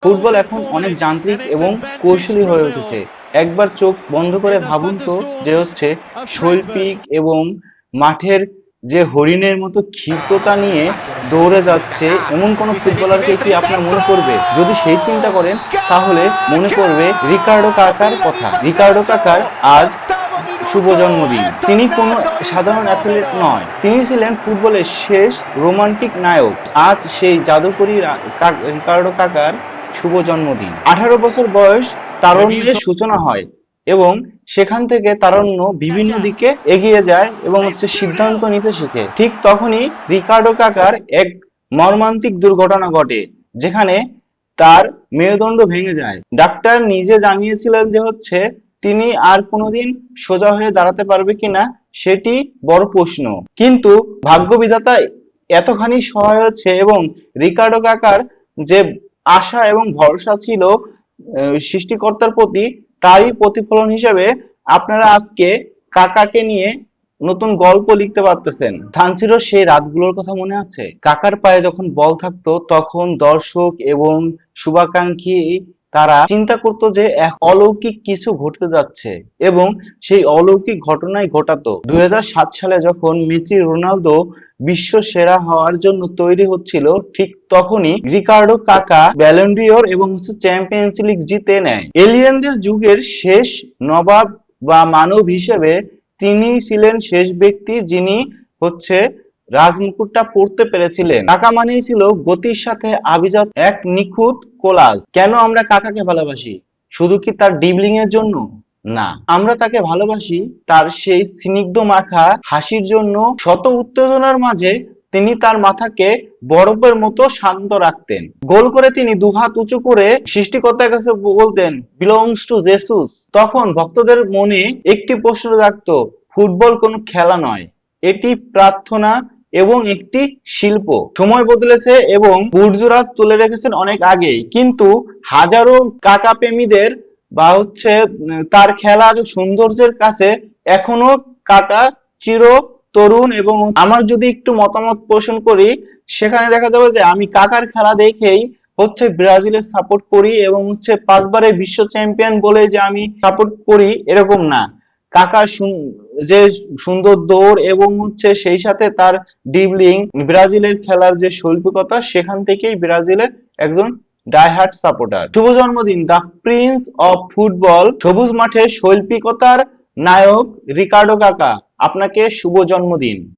Football এখন অনেক যান্ত্রিক এবং কৌশলী হয়ে উঠেছে। একবার চোখ বন্ধ করে ভাবুন তো যে শৈল্পিক এবং মাঠের যে হরিণের মতো ক্ষিপ্রতা নিয়ে দৌড়ে যাচ্ছে এমন কোন ফুটবলারকে কি আপনার মনে পড়বে? যদি সেই চিন্তা করেন তাহলে মনে পড়বে রিকার্ডো কাকার কথা। রিকার্ডো কাকার আজ শুভ জন্মদিন। তিনি কোনো সাধারণ অ্যাথলেট নয়, তিনি ছিলেন ফুটবলের শেষ রোমান্টিক নায়ক। আজ সেই জাদুকরী রিকার্ডো কাকার শুভ জন্মদিন। 18 বছর বয়স তারুণ্যের সূচনা হয় এবং সেখান থেকে তারুণ্য বিভিন্ন দিকে এগিয়ে যায় এবং সিদ্ধান্ত নিতে শিখে। ঠিক তখনই রিকার্ডো কাকার এক মর্মান্তিক দুর্ঘটনা ঘটে, যেখানে তার মেরুদণ্ড ভেঙে যায়। ডাক্তার নিজে জানিয়েছিলেন যে তিনি আর কোনোদিন সোজা হয়ে দাঁড়াতে পারবে কিনা সেটি বড় প্রশ্ন। কিন্তু ভাগ্য বিধাতা এতখানি সহায় হয়েছে এবং রিকার্ডো কাকার যে আশা এবং ভরসা ছিল সৃষ্টিকর্তার প্রতি, তারই প্রতিফলন হিসেবে আপনারা আজকে কাকাকে নিয়ে নতুন গল্প লিখতে পারতেছেন। সানসিরোর সেই রাতগুলোর কথা মনে আছে? কাকার পায়ে যখন বল থাকতো তখন দর্শক এবং শুভাকাঙ্ক্ষী তারা চিন্তা করতো যে এক অলৌকিক কিছু ঘটতে যাচ্ছে এবং সেই অলৌকিক ঘটনাই ঘটাতো। 2007 সালে যখন মেসি রোনালদো বিশ্ব সেরা হওয়ার জন্য তৈরি হচ্ছিল, ঠিক তখনই রিকার্ডো কাকা ব্যালন ডি'অর এবং চ্যাম্পিয়ন্স লিগ জিতে নেয়। এলিয়েনদের যুগের শেষ নবাব বা মানব হিসেবে তিনি ছিলেন শেষ ব্যক্তি যিনি রাজমুকুটটা পড়তে পেরেছিলেন। কাকা মানেই ছিল গতির সাথে আভিজাত এক নিখুঁত কোলাজ। কেন আমরা কাকাকে ভালোবাসি? শুধু কি তার ডিবলিং এর জন্য? না, আমরা তাকে ভালোবাসি তার সেই স্নিগ্ধ মাখা হাসির জন্য। শত উত্তেজনার মাঝে তিনি তার মাথাকে বরফের মতো শান্ত রাখতেন। গোল করে তিনি দুহাত উঁচু করে সৃষ্টিকর্তার কাছে বলতেন, বিলংস টু জেসুস। তখন ভক্তদের মনে একটি প্রশ্ন জাগতো, ফুটবল কোনো খেলা নয়, এটি প্রার্থনা এবং একটি শিল্প। সময় বদলেছে এবং বুর্জোরা তুলে রেখেছেন অনেক আগেই, কিন্তু হাজারো কাকা প্রেমীদের বা তার খেলার সৌন্দর্যের কাছে এখনো কাকা চির তরুণ। এবং আমার যদি একটু মতামত পোষণ করি, সেখানে দেখা যাবে যে আমি কাকার খেলা দেখেই ব্রাজিলের সাপোর্ট করি এবং 5 বারের বিশ্ব চ্যাম্পিয়ন বলে যে আমি সাপোর্ট করি এরকম না। কাকা যে সুন্দর দৌড় এবং সেই সাথে তার ডিবলিং, ব্রাজিলের খেলার যে শৈল্পিকতা, সেখান থেকেই ব্রাজিলের একজন ডাইহার্ট সাপোর্টার। শুভ জন্মদিন দ্য প্রিন্স অফ ফুটবল, সবুজ মাঠে শৈল্পিকতার নায়ক রিকার্ডো কাকা, আপনাকে শুভ জন্মদিন।